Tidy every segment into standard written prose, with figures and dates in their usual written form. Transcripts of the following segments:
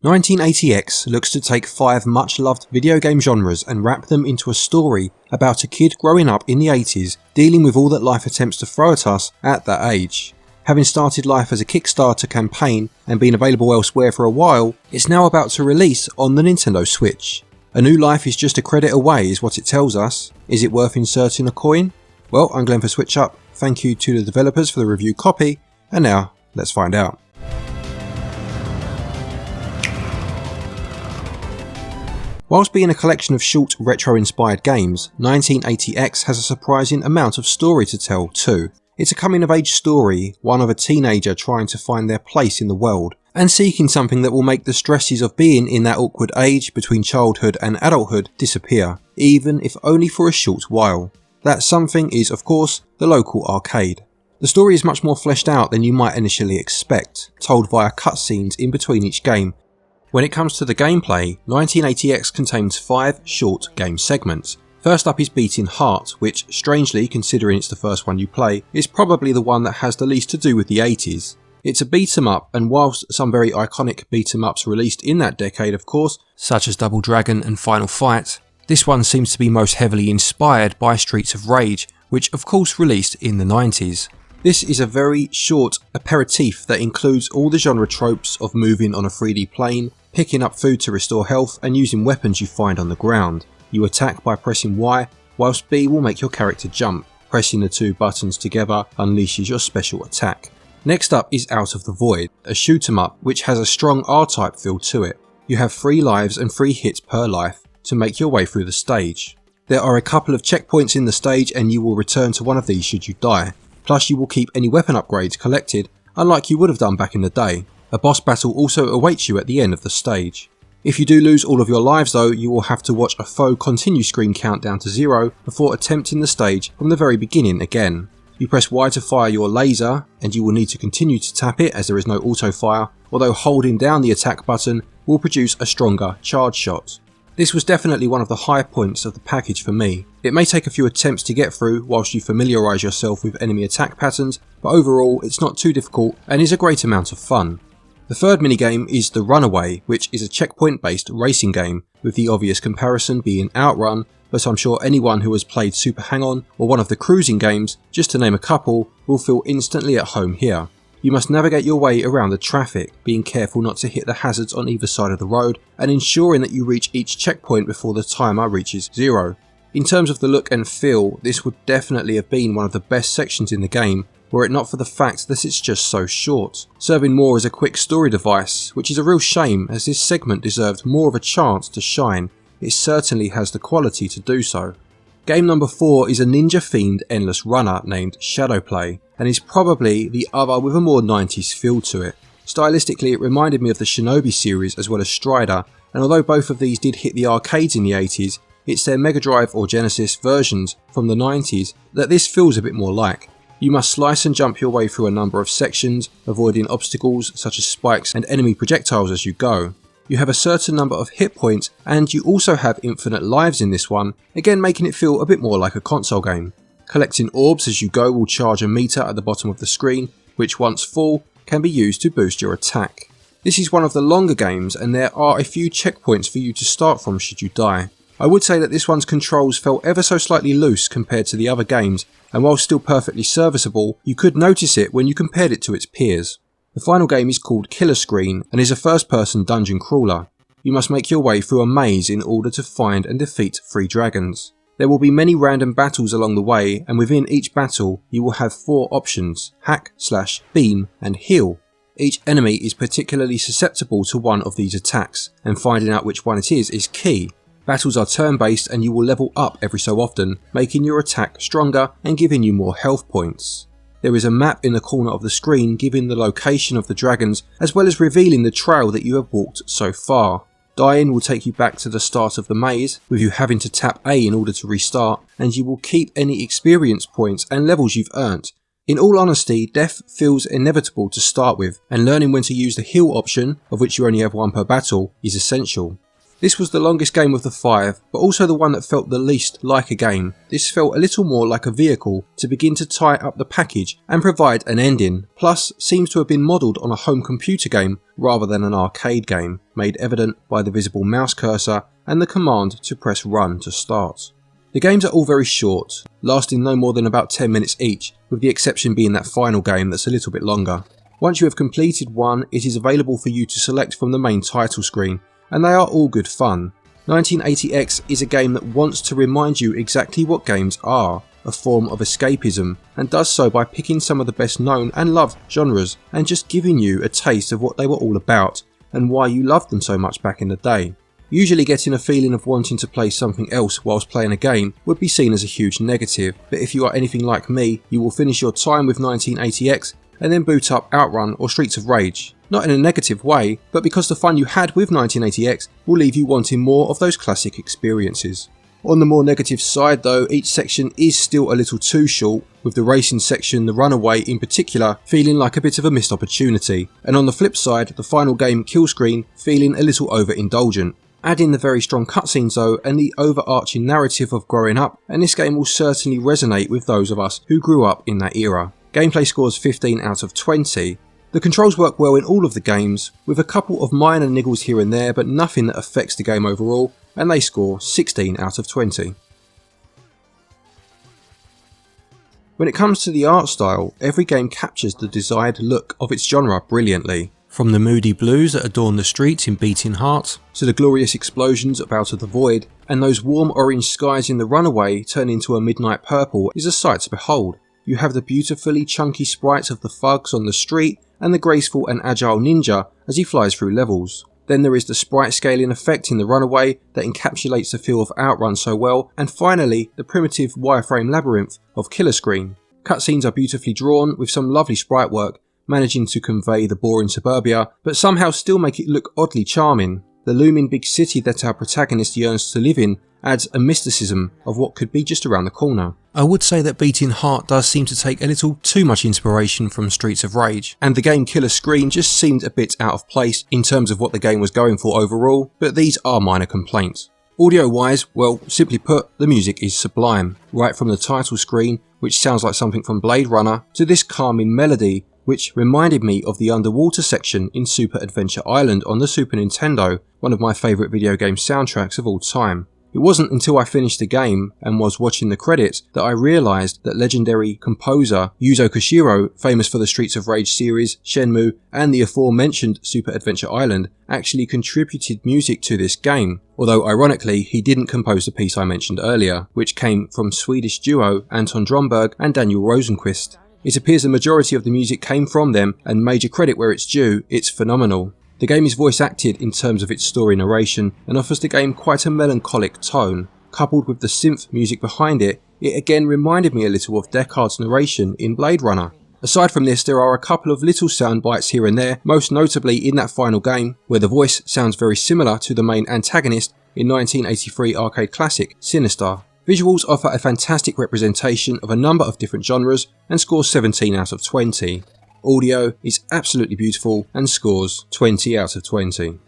1980X looks to take 5 much-loved video game genres and wrap them into a story about a kid growing up in the 80s, dealing with all that life attempts to throw at us at that age. Having started life as a Kickstarter campaign and been available elsewhere for a while, it's now about to release on the Nintendo Switch. A new life is just a credit away is what it tells us. Is it worth inserting a coin? Well, I'm Glenn for SwitchUp. Thank you to the developers for the review copy, and now let's find out. Whilst being a collection of short retro-inspired games, 1980X has a surprising amount of story to tell too. It's a coming-of-age story, one of a teenager trying to find their place in the world, and seeking something that will make the stresses of being in that awkward age between childhood and adulthood disappear, even if only for a short while. That something is, of course, the local arcade. The story is much more fleshed out than you might initially expect, told via cutscenes in between each game. When it comes to the gameplay, 1980X contains 5 short game segments. First up is Beating Heart, which, strangely considering it's the first one you play, is probably the one that has the least to do with the 80s. It's a beat 'em up, and whilst some very iconic beat 'em ups released in that decade of course, such as Double Dragon and Final Fight, this one seems to be most heavily inspired by Streets of Rage, which of course released in the 90s. This is a very short aperitif that includes all the genre tropes of moving on a 3D plane, picking up food to restore health, and using weapons you find on the ground. You attack by pressing Y, whilst B will make your character jump. Pressing the 2 buttons together unleashes your special attack. Next up is Out of the Void, a shoot 'em up which has a strong R-type feel to it. You have 3 lives and 3 hits per life to make your way through the stage. There are a couple of checkpoints in the stage and you will return to one of these should you die. Plus you will keep any weapon upgrades collected, unlike you would have done back in the day. A boss battle also awaits you at the end of the stage. If you do lose all of your lives though, you will have to watch a faux continue screen count down to 0 before attempting the stage from the very beginning again. You press Y to fire your laser, and you will need to continue to tap it as there is no auto fire, although holding down the attack button will produce a stronger charge shot. This was definitely one of the high points of the package for me. It may take a few attempts to get through whilst you familiarise yourself with enemy attack patterns, but overall it's not too difficult and is a great amount of fun. The third minigame is The Runaway, which is a checkpoint based racing game, with the obvious comparison being Outrun, but I'm sure anyone who has played Super Hang-On or one of the cruising games, just to name a couple, will feel instantly at home here. You must navigate your way around the traffic, being careful not to hit the hazards on either side of the road, and ensuring that you reach each checkpoint before the timer reaches 0. In terms of the look and feel, this would definitely have been one of the best sections in the game, were it not for the fact that it's just so short, serving more as a quick story device, which is a real shame as this segment deserved more of a chance to shine. It certainly has the quality to do so. Game number 4 is a ninja-themed endless runner named Shadowplay, and is probably the other with a more 90s feel to it. Stylistically it reminded me of the Shinobi series as well as Strider, and although both of these did hit the arcades in the 80s, it's their Mega Drive or Genesis versions from the 90s that this feels a bit more like. You must slice and jump your way through a number of sections, avoiding obstacles such as spikes and enemy projectiles as you go. You have a certain number of hit points, and you also have infinite lives in this one, again making it feel a bit more like a console game. Collecting orbs as you go will charge a meter at the bottom of the screen, which once full can be used to boost your attack. This is one of the longer games and there are a few checkpoints for you to start from should you die. I would say that this one's controls felt ever so slightly loose compared to the other games, and while still perfectly serviceable, you could notice it when you compared it to its peers. The final game is called Killer Screen and is a first-person dungeon crawler. You must make your way through a maze in order to find and defeat 3 dragons. There will be many random battles along the way, and within each battle you will have 4 options: hack, slash, beam and heal. Each enemy is particularly susceptible to one of these attacks, and finding out which one it is key. Battles are turn-based and you will level up every so often, making your attack stronger and giving you more health points. There is a map in the corner of the screen giving the location of the dragons, as well as revealing the trail that you have walked so far. Dying will take you back to the start of the maze, with you having to tap A in order to restart, and you will keep any experience points and levels you've earned. In all honesty, death feels inevitable to start with, and learning when to use the heal option, of which you only have 1 per battle, is essential. This was the longest game of the 5, but also the one that felt the least like a game. This felt a little more like a vehicle to begin to tie up the package and provide an ending, plus seems to have been modelled on a home computer game rather than an arcade game, made evident by the visible mouse cursor and the command to press run to start. The games are all very short, lasting no more than about 10 minutes each, with the exception being that final game that's a little bit longer. Once you have completed one, it is available for you to select from the main title screen, and they are all good fun. 1980X is a game that wants to remind you exactly what games are, a form of escapism, and does so by picking some of the best known and loved genres and just giving you a taste of what they were all about and why you loved them so much back in the day. Usually getting a feeling of wanting to play something else whilst playing a game would be seen as a huge negative, but if you are anything like me, you will finish your time with 1980X and then boot up Outrun or Streets of Rage. Not in a negative way, but because the fun you had with 1980X will leave you wanting more of those classic experiences. On the more negative side though, each section is still a little too short, with the racing section, the runaway in particular, feeling like a bit of a missed opportunity, and on the flip side, the final game kill screen feeling a little overindulgent. Add in the very strong cutscenes though and the overarching narrative of growing up, and this game will certainly resonate with those of us who grew up in that era. Gameplay scores 15 out of 20. The controls work well in all of the games, with a couple of minor niggles here and there but nothing that affects the game overall, and they score 16 out of 20. When it comes to the art style, every game captures the desired look of its genre brilliantly. From the moody blues that adorn the streets in Beating Heart, to the glorious explosions of Out of the Void, and those warm orange skies in the Runaway turn into a midnight purple is a sight to behold. You have the beautifully chunky sprites of the thugs on the street, and the graceful and agile ninja as he flies through levels. Then there is the sprite scaling effect in the Runaway that encapsulates the feel of Outrun so well, and finally the primitive wireframe labyrinth of Killer Screen. Cutscenes are beautifully drawn with some lovely sprite work, managing to convey the boring suburbia, but somehow still make it look oddly charming. The looming big city that our protagonist yearns to live in adds a mysticism of what could be just around the corner. I would say that Beating Heart does seem to take a little too much inspiration from Streets of Rage, and the game Killer Screen just seemed a bit out of place in terms of what the game was going for overall, but these are minor complaints. Audio wise, well, simply put, the music is sublime, right from the title screen, which sounds like something from Blade Runner, to this calming melody, which reminded me of the underwater section in Super Adventure Island on the Super Nintendo, one of my favourite video game soundtracks of all time. It wasn't until I finished the game and was watching the credits that I realised that legendary composer Yuzo Koshiro, famous for the Streets of Rage series, Shenmue, and the aforementioned Super Adventure Island, actually contributed music to this game, although ironically he didn't compose the piece I mentioned earlier, which came from Swedish duo Anton Dromberg and Daniel Rosenquist. It appears the majority of the music came from them, and major credit where it's due, it's phenomenal. The game is voice acted in terms of its story narration and offers the game quite a melancholic tone. Coupled with the synth music behind it, it again reminded me a little of Deckard's narration in Blade Runner. Aside from this, there are a couple of little sound bites here and there, most notably in that final game, where the voice sounds very similar to the main antagonist in 1983 arcade classic Sinister. Visuals offer a fantastic representation of a number of different genres and scores 17 out of 20. Audio is absolutely beautiful and scores 20 out of 20.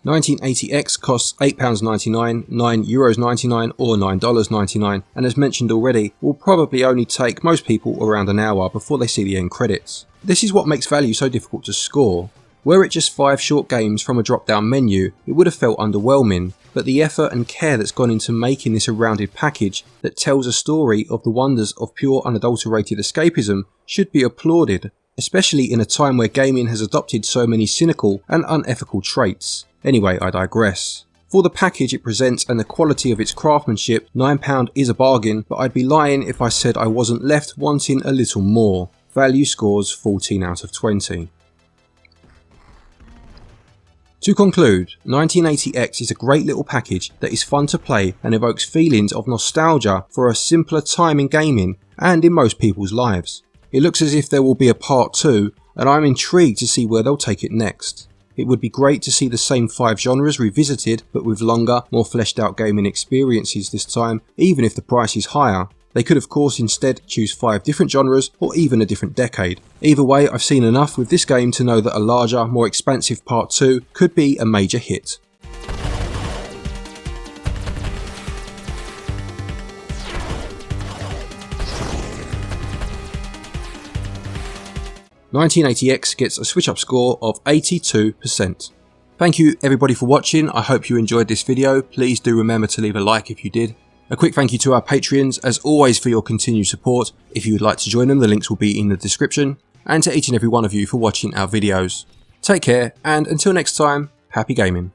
1980X costs £8.99, €9.99 or $9.99, and as mentioned already, will probably only take most people around an hour before they see the end credits. This is what makes value so difficult to score. Were it just 5 short games from a drop-down menu, it would have felt underwhelming, but the effort and care that's gone into making this a rounded package that tells a story of the wonders of pure unadulterated escapism should be applauded, especially in a time where gaming has adopted so many cynical and unethical traits. Anyway, I digress. For the package it presents and the quality of its craftsmanship, £9 is a bargain, but I'd be lying if I said I wasn't left wanting a little more. Value scores 14 out of 20. To conclude, 1980X is a great little package that is fun to play and evokes feelings of nostalgia for a simpler time in gaming and in most people's lives. It looks as if there will be a part 2, and I'm intrigued to see where they'll take it next. It would be great to see the same 5 genres revisited, but with longer, more fleshed out gaming experiences this time, even if the price is higher. They could of course instead choose 5 different genres or even a different decade. Either way, I've seen enough with this game to know that a larger, more expansive part 2 could be a major hit. "1980X gets a SwitchUp score of 82%. Thank you everybody for watching. I hope you enjoyed this video. Please do remember to leave a like if you did. A quick thank you to our Patreons as always for your continued support. If you would like to join them, the links will be in the description. And to each and every one of you for watching our videos. Take care, and until next time, happy gaming.